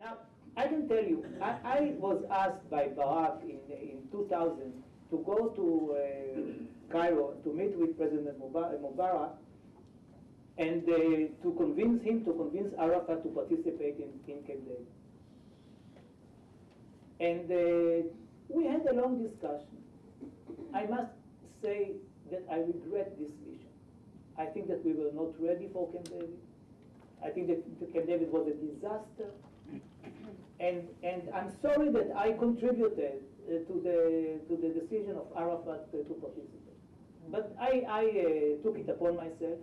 Now, I can tell you, I was asked by Barak in 2000 to go to Cairo to meet with President Mubarak and to convince Arafat to participate in Camp David. And we had a long discussion. I must say that I regret this mission. I think that we were not ready for Camp David. I think that Camp David was a disaster. And I'm sorry that I contributed to the decision of Arafat to participate. But I took it upon myself.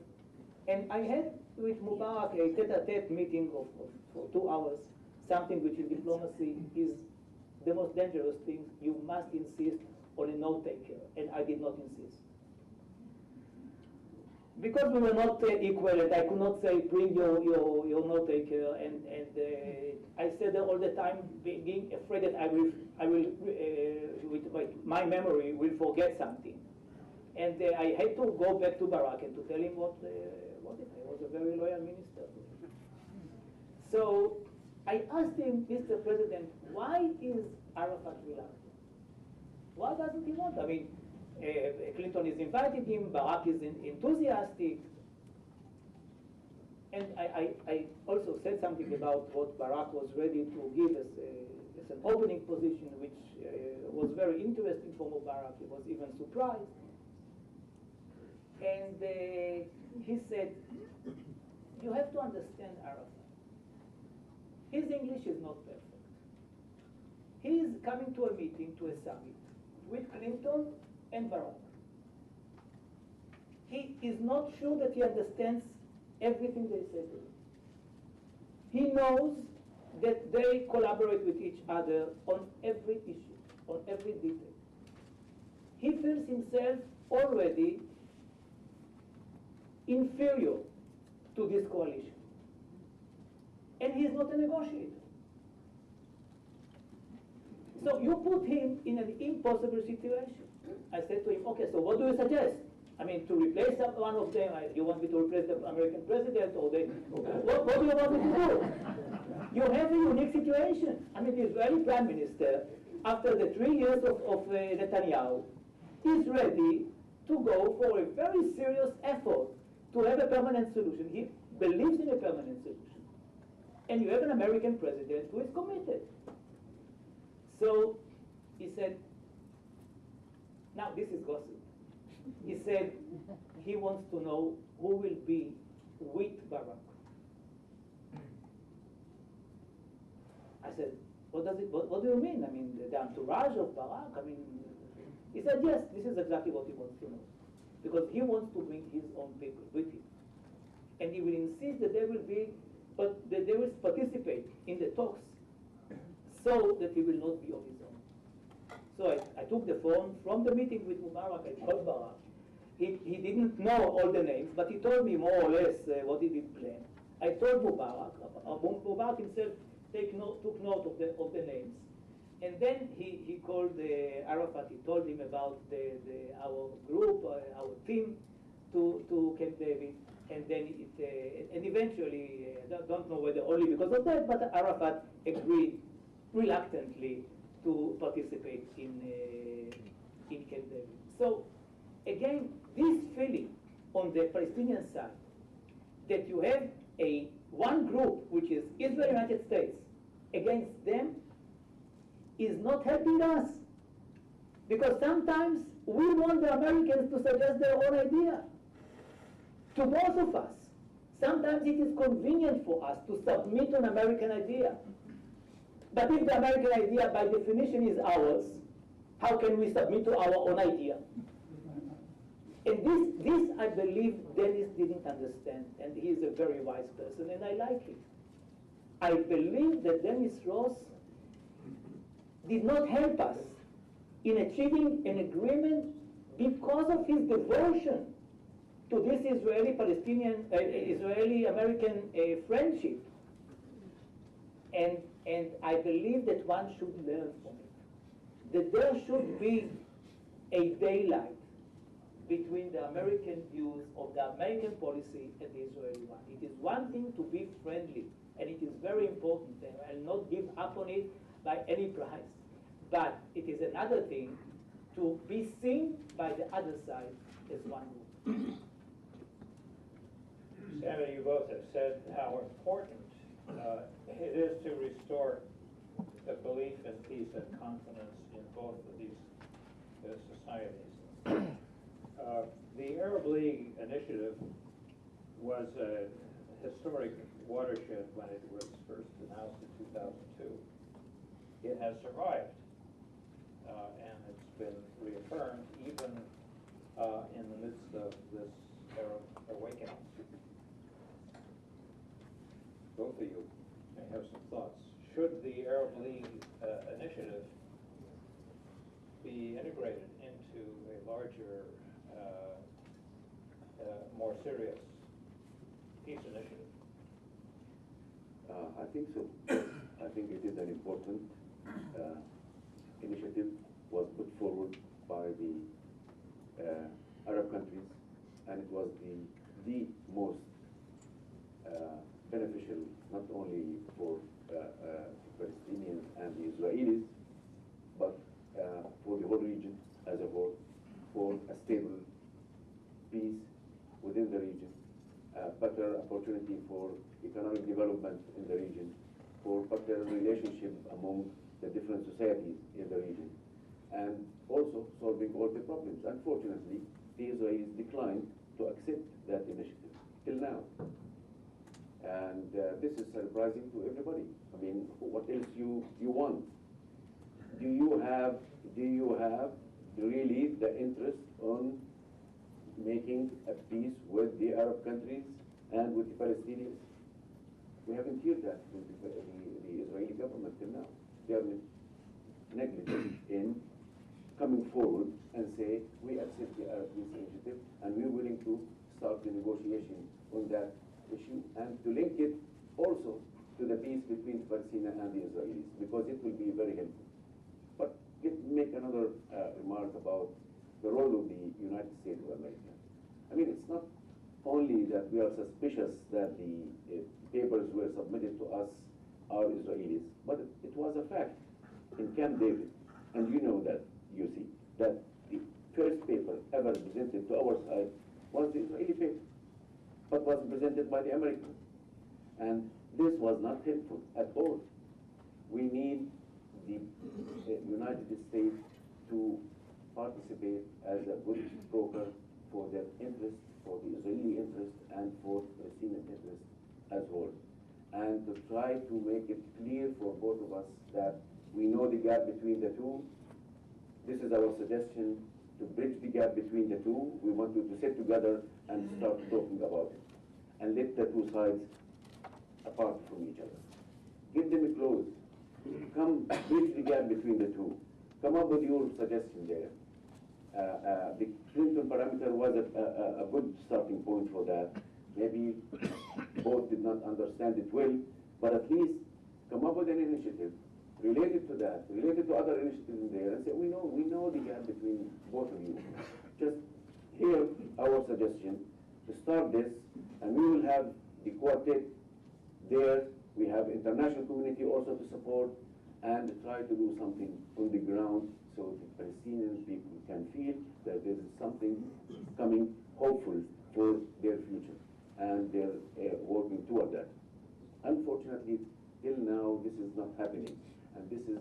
And I had with Mubarak a tete-a-tete meeting for 2 hours, something which in diplomacy is the most dangerous thing. You must insist on a note-taker, and I did not insist. Because we were not equal, and I could not say, bring your note-taker, and I said all the time, being afraid that I will with my memory, will forget something. And I had to go back to Barak and to tell him what if I was a very loyal minister. So I asked him, Mr. President, why is Arafat reluctant? Why doesn't he want? I mean, Clinton is inviting him, Barak is enthusiastic. And I also said something about what Barak was ready to give as an opening position, which was very interesting for Mubarak. He was even surprised. And he said, you have to understand Arafat. His English is not perfect. He is coming to a meeting, to a summit, with Clinton and Barak. He is not sure that he understands everything they say to him. He knows that they collaborate with each other on every issue, on every detail. He feels himself already inferior to this coalition. And he is not a negotiator. So you put him in an impossible situation. I said to him, okay, so what do you suggest? I mean, to replace one of them, you want me to replace the American president, or what do you want me to do? You have a unique situation. I mean, the Israeli prime minister, after the 3 years of Netanyahu, is ready to go for a very serious effort to have a permanent solution. He believes in a permanent solution. And you have an American president who is committed. So he said, now this is gossip. He said he wants to know who will be with Barak. I said, what do you mean? I mean, the entourage of Barak? I mean, he said, yes, this is exactly what he wants to know. Because he wants to bring his own people with him. And he will insist that they will participate in the talks so that he will not be on his own. So I took the phone from the meeting with Mubarak. I called Barak. He didn't know all the names, but he told me more or less what he did plan. I told Mubarak. Mubarak himself took note of the names. And then he called Arafat. He told him about our group, our team to Camp David. And then and eventually, I don't know whether only because of that, but Arafat agreed reluctantly to participate in Camp David. So again, this feeling on the Palestinian side that you have one group, which is Israel-United States, against them, is not helping us. Because sometimes we want the Americans to suggest their own idea. To most of us, sometimes it is convenient for us to submit an American idea. But if the American idea by definition is ours, how can we submit to our own idea? And this I believe Dennis didn't understand, and he is a very wise person, and I like it. I believe that Dennis Ross did not help us in achieving an agreement because of his devotion to this Israeli-Palestinian, Israeli-American friendship. And I believe that one should learn from it. That there should be a daylight between the American views of the American policy and the Israeli one. It is one thing to be friendly, and it is very important, and I'll not give up on it by any price. But it is another thing to be seen by the other side as one group. Samieh, you both have said how important it is to restore the belief in peace and confidence in both of these societies. The Arab League initiative was a historic watershed when it was first announced in 2002. It has survived, and it's been reaffirmed even in the midst of this Arab awakening. Both of you may have some thoughts. Should the Arab League initiative be integrated into a larger, more serious peace initiative? I think so. I think it is an important initiative, was put forward by the Arab countries, and it was the most beneficial, not only for Palestinians and the Israelis, but for the whole region as a whole, for a stable peace within the region, better opportunity for economic development in the region, for better relationship among the different societies in the region, and also solving all the problems. Unfortunately, the Israelis declined to accept that initiative till now. And this is surprising to everybody. I mean, what else you want? Do you have really the interest on making a peace with the Arab countries and with the Palestinians? We haven't heard that from the Israeli government till now. They are negligent in coming forward and say, we accept the Arab Peace Initiative and we're willing to start the negotiation on that issue, and to link it also to the peace between Palestine and the Israelis, because it will be very helpful. But make another remark about the role of the United States of America. I mean, it's not only that we are suspicious that the papers were submitted to us are Israelis, but it was a fact in Camp David. And you know that, Yossi, that the first paper ever presented to our side was the Israeli paper, but was presented by the Americans. And this was not helpful at all. We need the United States to participate as a good broker for their interest, for the Israeli interest, and for Palestinian interest as well. And to try to make it clear for both of us that we know the gap between the two. This is our suggestion, to bridge the gap between the two. We want you to sit together and start talking about it, and let the two sides apart from each other. Get them close. Come bridge the gap between the two. Come up with your suggestion there. The Clinton parameter was a good starting point for that. Maybe both did not understand it well, but at least come up with an initiative related to that, related to other initiatives in there, and say, we know the gap between both of you. Just hear our suggestion to start this, and we will have the quartet there. We have international community also to support, and try to do something on the ground so the Palestinian people can feel that there is something coming hopeful for their future, and they're working toward that. Unfortunately, till now, this is not happening, and this is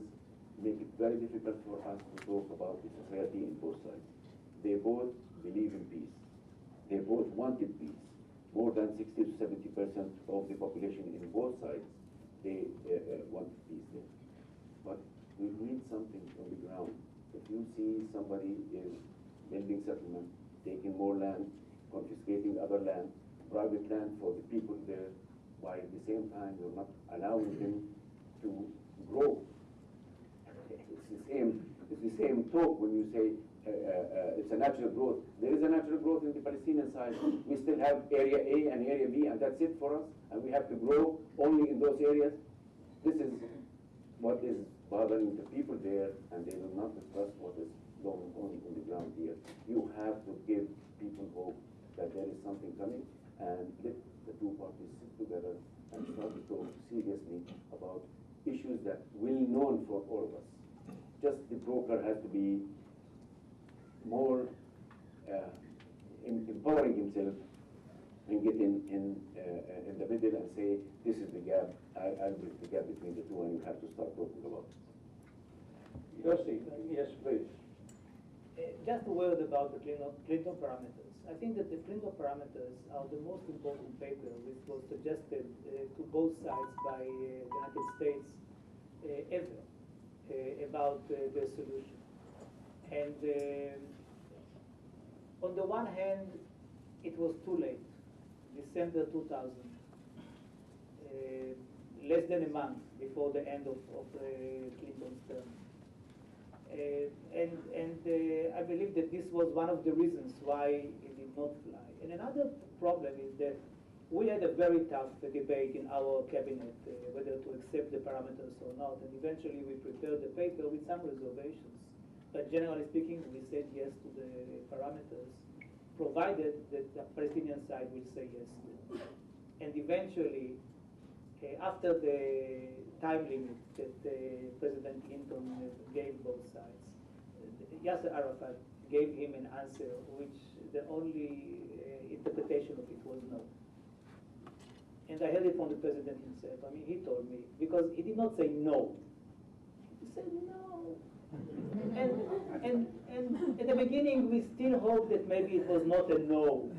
make it very difficult for us to talk about the society in both sides. They both believe in peace. They both wanted peace. More than 60 to 70% of the population in both sides, they want peace there. But we need something on the ground. If you see somebody is building settlement, taking more land, confiscating other land, private land for the people there, while at the same time you're not allowing them to grow. It's the same talk when you say it's a natural growth. There is a natural growth in the Palestinian side. We still have area A and area B, and that's it for us, and we have to grow only in those areas. This is what is bothering the people there, and they do not trust what is going on the ground here. You have to give people hope that there is something coming, and let the two parties sit together and start to talk seriously about issues that will known for all of us. Just the broker has to be more empowering himself and get in the middle and say, this is the gap, I'll bridge the gap between the two, and you have to start talking about it. Yossi, yes, please. Just a word about the Clinton parameters. I think that the Clinton parameters are the most important paper which was suggested to both sides by the United States ever about the solution. And on the one hand, it was too late. December 2000, less than a month before the end of Clinton's term. I believe that this was one of the reasons why it did not fly. And another problem is that we had a very tough debate in our cabinet whether to accept the parameters or not, and eventually we prepared the paper with some reservations. But generally speaking, we said yes to the parameters, provided that the Palestinian side will say yes to it. And eventually, after the time limit that President Clinton gave both sides, Yasser Arafat gave him an answer which the only interpretation of it was no. And I heard it from the president himself. I mean, he told me, because he did not say no. He said no. And at the beginning, we still hoped that maybe it was not a no.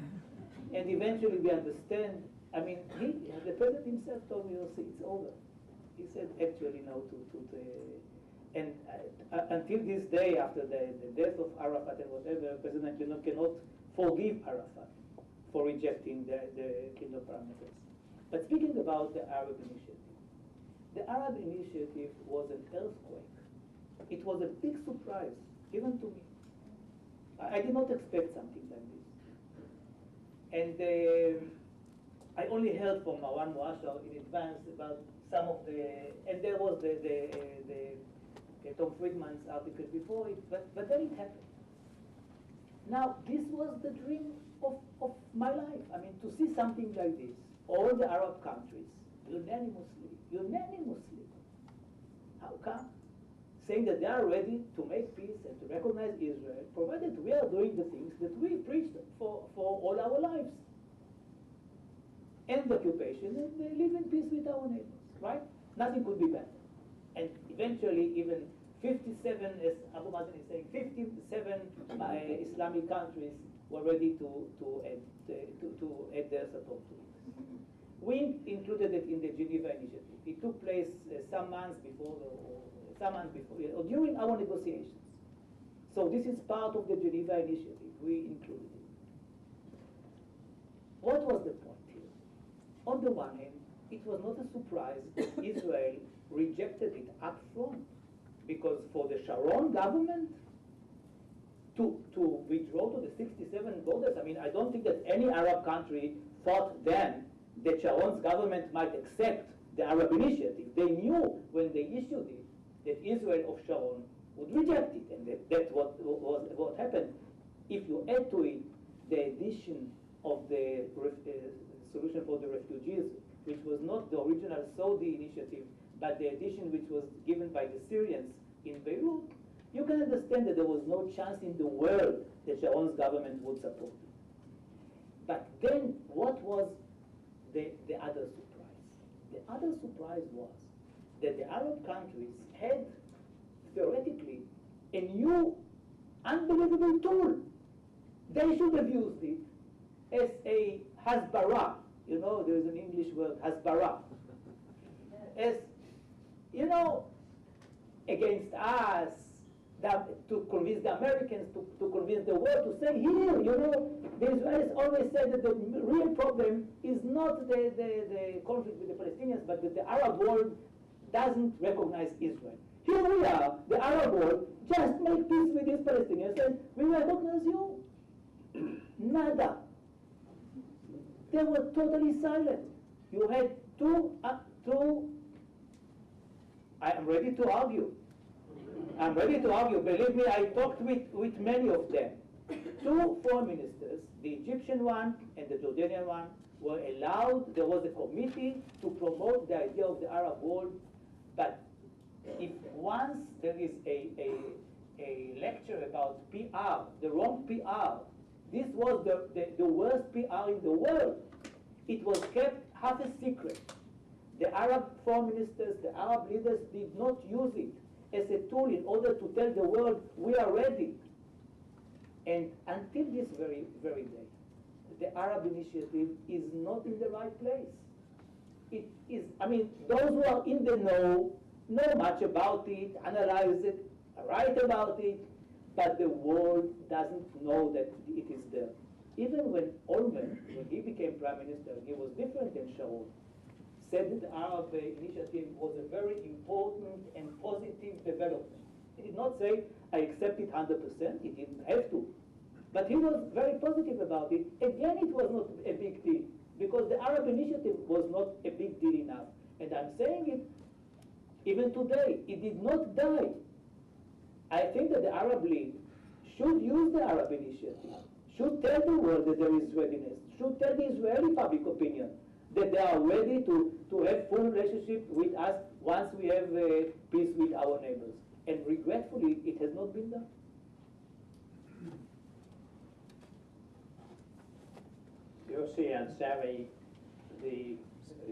And eventually we understand. I mean, the president himself told me, Yossi, it's over. He said actually no to the, and until this day, after the death of Arafat and whatever, President Clinton cannot forgive Arafat for rejecting the Clinton parameters. But speaking about the Arab initiative, the Arab initiative was an earthquake. It was a big surprise, even to me. I did not expect something like this. And I only heard from Marwan Muashar in advance about some of the, and there was the Tom Friedman's article before it, but then it happened. Now, this was the dream of my life. I mean, to see something like this, all the Arab countries, unanimously, how come? Saying that they are ready to make peace and to recognize Israel, provided we are doing the things that we preached for all our lives. End the occupation and live in peace with our neighbors, right? Nothing could be better. And eventually, even 57, as Abu Mazen is saying, 57 Islamic countries were ready to add their support to it. We included it in the Geneva Initiative. It took place some months before, or during our negotiations. So this is part of the Geneva Initiative. We included it. What was the point here? On the one hand, it was not a surprise that Israel rejected it up front, because for the Sharon government to withdraw to the 67 borders, I mean, I don't think that any Arab country thought then that Sharon's government might accept the Arab initiative. They knew when they issued it that Israel of Sharon would reject it, and that's what happened. If you add to it the addition of the solution for the refugees, which was not the original Saudi initiative, but the addition which was given by the Syrians in Beirut, you can understand that there was no chance in the world that Sharon's government would support it. But then, what was the other surprise? The other surprise was that the Arab countries had, theoretically, a new, unbelievable tool. They should have used it as a hasbara. You know, there is an English word, hasbara. As, you know, against us, to convince the Americans, to convince the world, to say, here, you know, the Israelis always said that the real problem is not the conflict with the Palestinians, but that the Arab world doesn't recognize Israel. Here we are, the Arab world, just make peace with these Palestinians, and we recognize you. Nada. They were totally silent. You had two I am ready to argue. I'm ready to argue. Believe me, I talked with many of them. Two foreign ministers, the Egyptian one and the Jordanian one, were allowed. There was a committee to promote the idea of the Arab world. But if once there is a lecture about PR, the wrong PR, this was the worst PR in the world. It was kept half a secret. The Arab foreign ministers, the Arab leaders did not use it as a tool in order to tell the world, we are ready. And until this very day, the Arab initiative is not in the right place. It is, I mean, those who are in the know much about it, analyze it, write about it, but the world doesn't know that it is there. Even when Olmert, when he became prime minister, he was different than Sharon, said that the Arab initiative was a very important and positive development. He did not say, I accept it 100%, he didn't have to. But he was very positive about it. Again, it was not a big deal, because the Arab initiative was not a big deal enough. And I'm saying it even today, it did not die. I think that the Arab League should use the Arab initiative, should tell the world that there is readiness, should tell the Israeli public opinion that they are ready to have full relationship with us once we have peace with our neighbors. And regretfully, it has not been done. Yossi and Samieh, the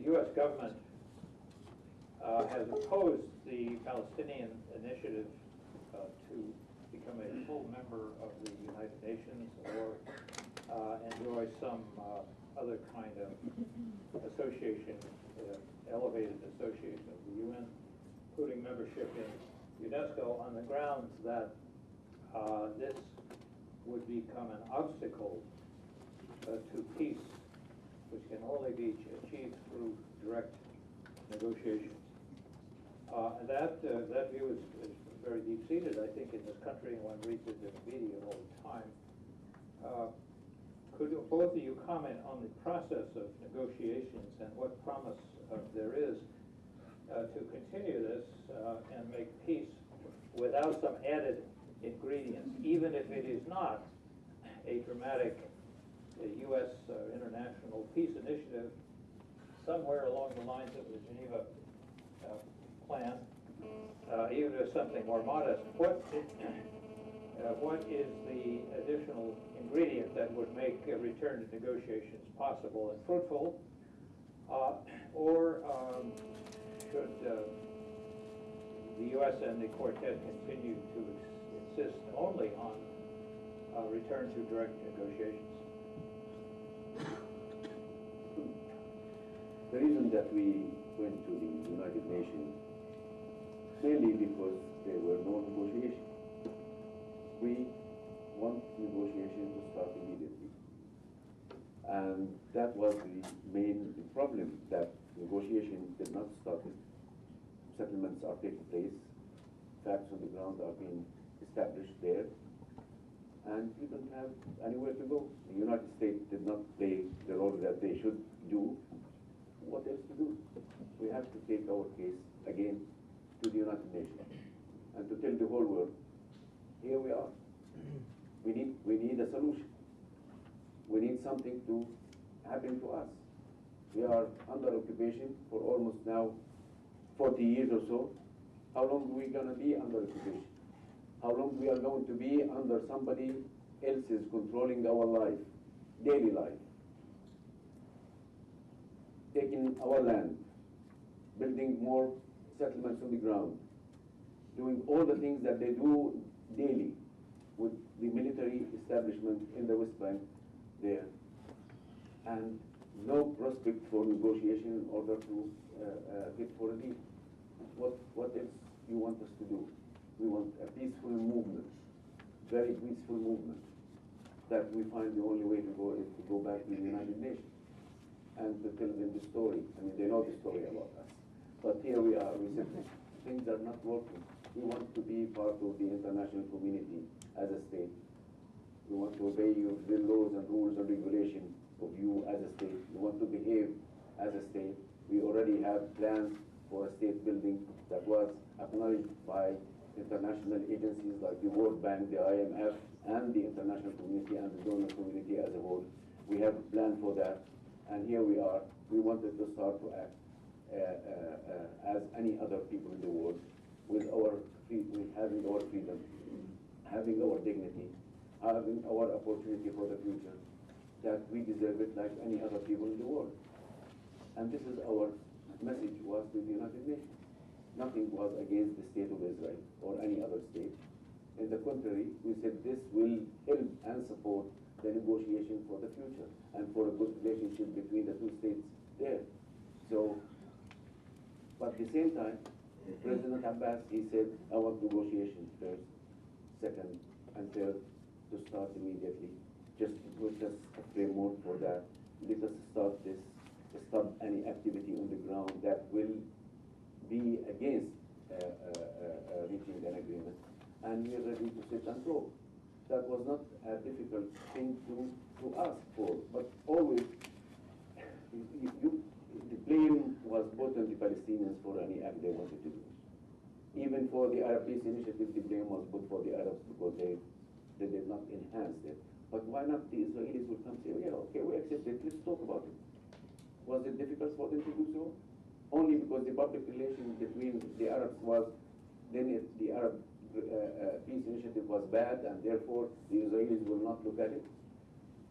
U.S. government has opposed the Palestinian initiative to become a full member of the United Nations or enjoy some other kind of association, elevated association of the UN, including membership in UNESCO, on the grounds that this would become an obstacle to peace, which can only be achieved through direct negotiations. That view is very deep-seated, I think, in this country, and one reads it in the media all the time. Could both of you comment on the process of negotiations and what promise there is to continue this and make peace without some added ingredients, even if it is not a dramatic U.S. international peace initiative somewhere along the lines of the Geneva plan, even if something more modest? What is the additional ingredient that would make a return to negotiations possible and fruitful? Or should the U.S. and the Quartet continue to insist only on return to direct negotiations? The reason that we went to the United Nations, mainly because there were no negotiations. We want negotiations to start immediately. And that was the main problem, that negotiations did not start. Settlements are taking place, facts on the ground are being established there, and we don't have anywhere to go. The United States did not play the role that they should do. What else to do? We have to take our case again to the United Nations and to tell the whole world, here we are. We need a solution. We need something to happen to us. We are under occupation for almost now 40 years or so. How long are we going to be under occupation? How long we are going to be under somebody else's controlling our life, daily life? Taking our land, building more settlements on the ground, doing all the things that they do daily with the military establishment in the West Bank there, and no prospect for negotiation in order to get for a deal. What else you want us to do? We want a peaceful movement, very peaceful movement, that we find the only way to go is to go back to the United Nations and to tell them the story. I mean, they know the story about us. But here we are, we said, things are not working. We want to be part of the international community as a state. We want to obey the laws and rules and regulations of you as a state. We want to behave as a state. We already have plans for a state building that was acknowledged by international agencies like the World Bank, the IMF, and the international community and the donor community as a whole. We have a plan for that, and here we are. We wanted to start to act as any other people in the world, with having our freedom, having our dignity, having our opportunity for the future, that we deserve it like any other people in the world. And this is our message was to the United Nations. Nothing was against the state of Israel or any other state. In the contrary, we said this will help and support the negotiation for the future and for a good relationship between the two states there. So, but at the same time, President Abbas, he said, I want negotiations first, second, and third to start immediately. Just with us a framework for that. Let us start this, stop any activity on the ground that will be against reaching an agreement. And we are ready to sit and talk. That was not a difficult thing to ask for, but always the blame was put on the Palestinians for any act they wanted to do. Even for the Arab Peace Initiative, the blame was put for the Arabs because they did not enhance it. But why not the Israelis will come say, yeah, okay, we accept it, let's talk about it. Was it difficult for them to do so? Only because the public relation between the Arabs was, then the Arab Peace Initiative was bad, and therefore the Israelis will not look at it.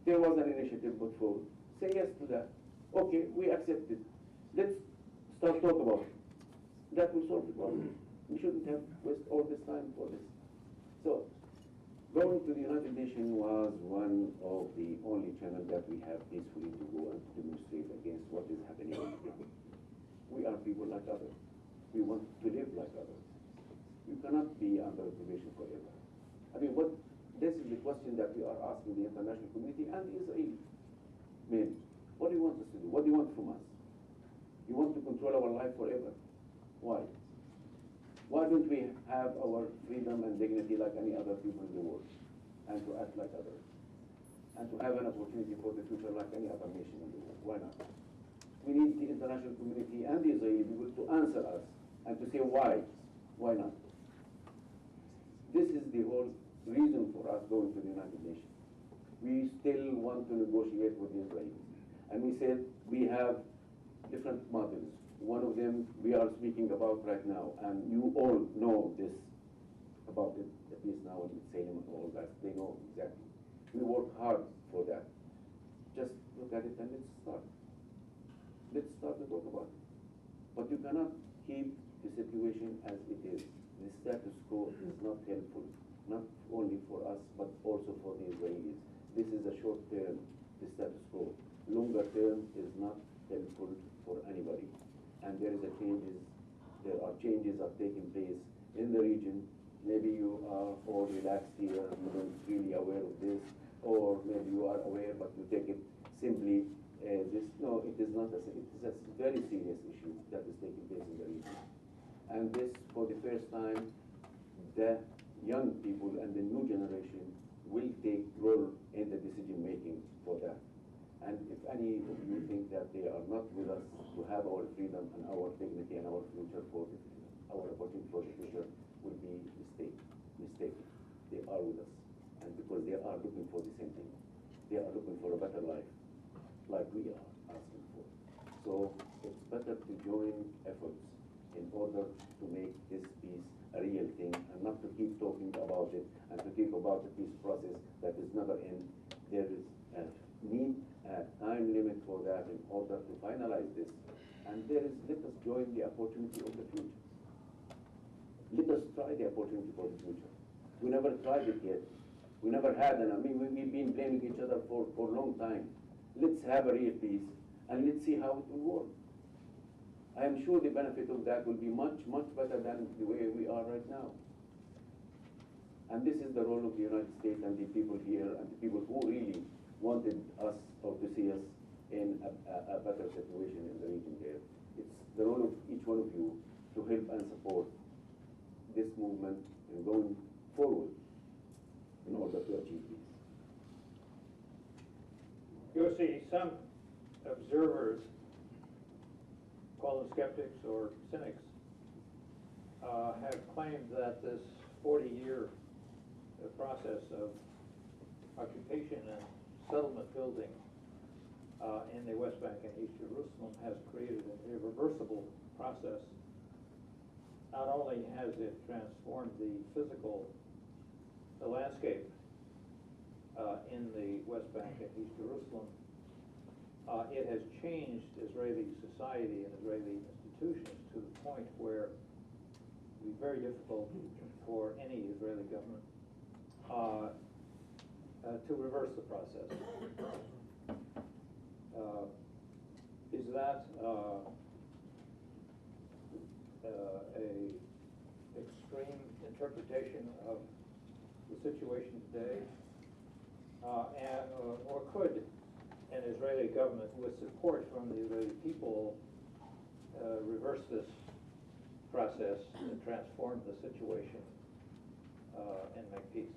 There was an initiative put forward. Say yes to that. Okay, we accept it. Let's start talk about it. That will solve the problem. We shouldn't have wasted all this time for this. So, going to the United Nations was one of the only channels that we have peacefully to go and to demonstrate against what is happening on the ground. We are people like others. We want to live like others. You cannot be under occupation forever. I mean, this is the question that we are asking the international community and the Israeli men. What do you want us to do? What do you want from us? You want to control our life forever? Why? Why don't we have our freedom and dignity like any other people in the world, and to act like others, and to have an opportunity for the future like any other nation in the world? Why not? We need the international community and the Israeli people to answer us and to say why. Why not? This is the whole reason for us going to the United Nations. We still want to negotiate with the Israelis. And we said we have different models. One of them we are speaking about right now, and you all know this about it, at least now in Salem and all that. They know exactly. We work hard for that. Just look at it and let's start. Let's start to talk about it. But you cannot keep the situation as it is. The status quo is not helpful, not only for us, but also for the Israelis. This is a short term, the status quo. Longer term is not helpful for anybody. And there are changes are taking place in the region. Maybe you are all relaxed here, you don't really aware of this, or maybe you are aware but you take it simply this. No, it is not. It is a very serious issue that is taking place in the region. And this, for the first time, the young people and the new generation will take role in the decision making for that. And if any of you think that they are not with us to have our freedom and our dignity and our future for our opportunity for the future, will be mistaken. They are with us, and because they are looking for the same thing. They are looking for a better life, like we are asking for. So it's better to join efforts in order to make this peace a real thing, and not to keep talking about it and to keep about the peace process that is never end. There is a need a time limit for that in order to finalize this. And let us join the opportunity of the future. Let us try the opportunity for the future. We never tried it yet. We never had, and I mean, we've been blaming each other for a long time. Let's have a real peace, and let's see how it will work. I am sure the benefit of that will be much, much better than the way we are right now. And this is the role of the United States and the people here and the people who really wanted us or to see us in a better situation in the region there. It's the role of each one of you to help and support this movement and going forward in order to achieve this. Yossi, some observers, call them skeptics or cynics, have claimed that this 40-year process of occupation and settlement building in the West Bank and East Jerusalem has created an irreversible process. Not only has it transformed the physical landscape in the West Bank and East Jerusalem, it has changed Israeli society and Israeli institutions to the point where it would be very difficult for any Israeli government to reverse the process. Is that a extreme interpretation of the situation today? Or could an Israeli government with support from the Israeli people reverse this process and transform the situation and make peace?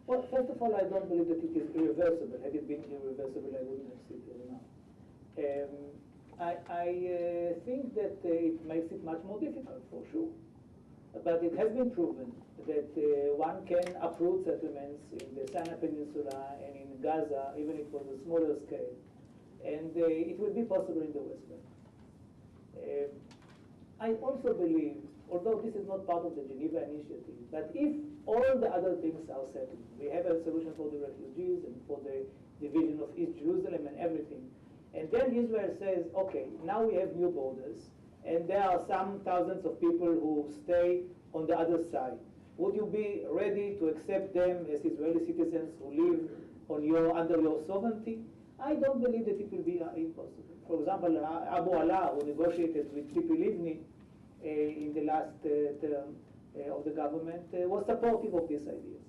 Well, first of all, I don't believe that it is irreversible. Had it been irreversible, I wouldn't have said it now. I think that it makes it much more difficult, for sure. But it has been proven that one can uproot settlements in the Sinai Peninsula and in Gaza, even if it was a smaller scale. And it will be possible in the West Bank. I also believe, although this is not part of the Geneva Initiative, but if all the other things are settled, we have a solution for the refugees and for the division of East Jerusalem and everything, and then Israel says, okay, now we have new borders, and there are some thousands of people who stay on the other side. Would you be ready to accept them as Israeli citizens who live on under your sovereignty? I don't believe that it will be impossible. For example, Abu Ala, who negotiated with Tzipi Livni in the last term of the government, was supportive of these ideas.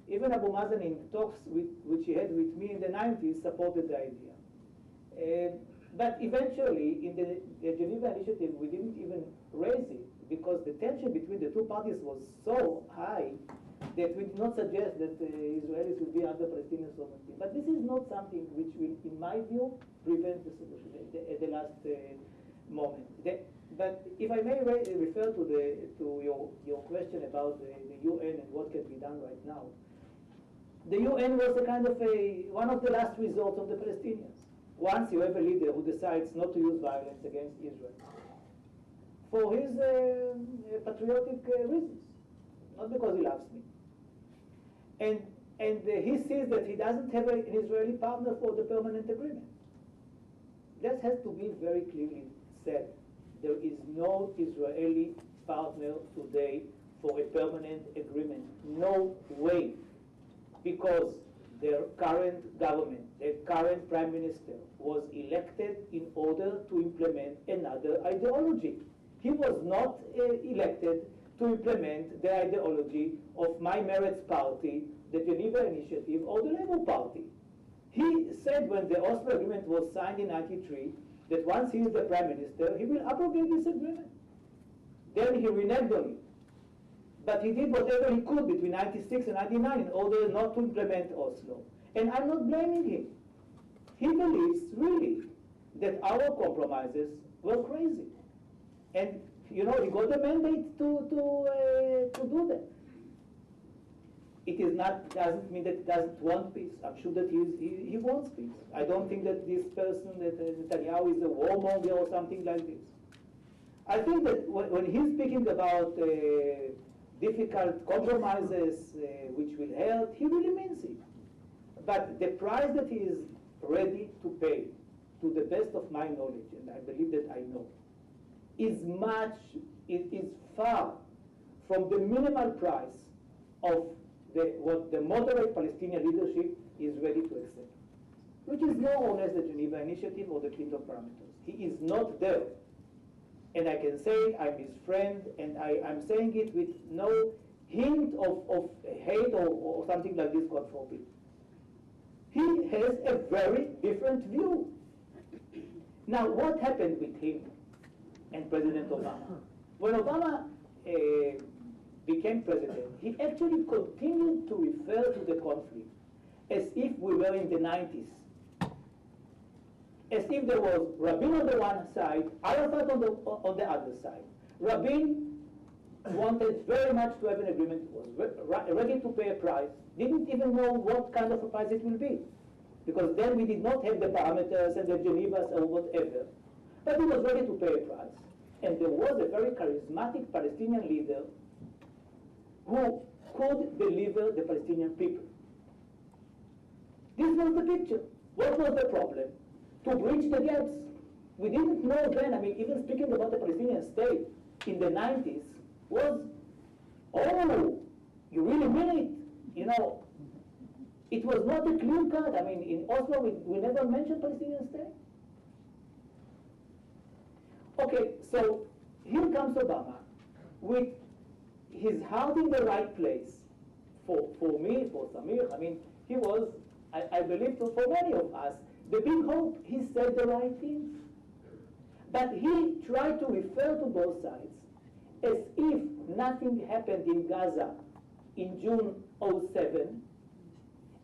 Even Abu Mazen, in talks which he had with me in the 90s, supported the idea. But eventually, in the Geneva Initiative, we didn't even raise it because the tension between the two parties was so high that we did not suggest that Israelis will be under Palestinian sovereignty. But this is not something which will, in my view, prevent the solution at the last moment. But if I may refer to your question about the UN and what can be done right now, the UN was a kind of one of the last resorts of the Palestinians. Once you have a leader who decides not to use violence against Israel for his patriotic reasons, not because he loves me. And he sees that he doesn't have an Israeli partner for the permanent agreement. That has to be very clearly said. There is no Israeli partner today for a permanent agreement. No way. Because their current government, their current prime minister, was elected in order to implement another ideology. He was not elected to implement the ideology of my Meretz party, the Geneva Initiative, or the Labour Party. He said when the Oslo Agreement was signed in 1993 that once he is the prime minister, he will abrogate this agreement. Then he reneged on it. But he did whatever he could between 1996 and 1999 in order not to implement Oslo. And I'm not blaming him. He believes, really, that our compromises were crazy. And, you know, he got the mandate to do that. It is not, doesn't mean that he doesn't want peace. I'm sure that he wants peace. I don't think that this person, that Netanyahu, is a warmonger or something like this. I think that when he's speaking about difficult compromises which will help, he really means it. But the price that he is ready to pay, to the best of my knowledge, and I believe that I know, is far from the minimal price of what the moderate Palestinian leadership is ready to accept, which is no more or less the Geneva Initiative or the Clinton parameters. He is not there. And I can say I'm his friend, and I'm saying it with no hint of hate or something like this, God forbid. He has a very different view. Now, what happened with him and President Obama? When Obama became president, he actually continued to refer to the conflict as if we were in the 90s. As if there was Rabin on the one side, Arafat on the other side. Rabin wanted very much to have an agreement, was ready to pay a price, didn't even know what kind of a price it will be. Because then we did not have the parameters and the Genevas or whatever. But he was ready to pay a price. And there was a very charismatic Palestinian leader who could deliver the Palestinian people. This was the picture. What was the problem? To bridge the gaps. We didn't know then, I mean, even speaking about the Palestinian state in the 90s was, oh, you really mean it? You know, it was not a clear cut. I mean, in Oslo, we never mentioned Palestinian state. Okay, so here comes Obama with his heart in the right place. For me, for Samieh, I mean, he was, I believe for many of us, the big hope. He said the right things. But he tried to refer to both sides as if nothing happened in Gaza in June 2007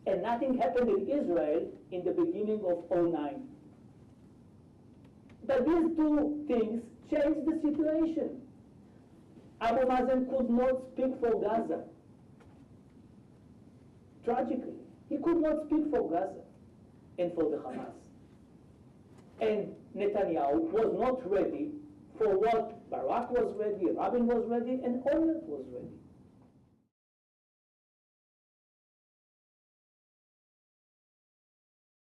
and nothing happened in Israel in the beginning of 2009. But these two things changed the situation. Abu Mazen could not speak for Gaza. Tragically, he could not speak for Gaza and for the Hamas. And Netanyahu was not ready for what Barak was ready, Rabin was ready, and Olmert was ready.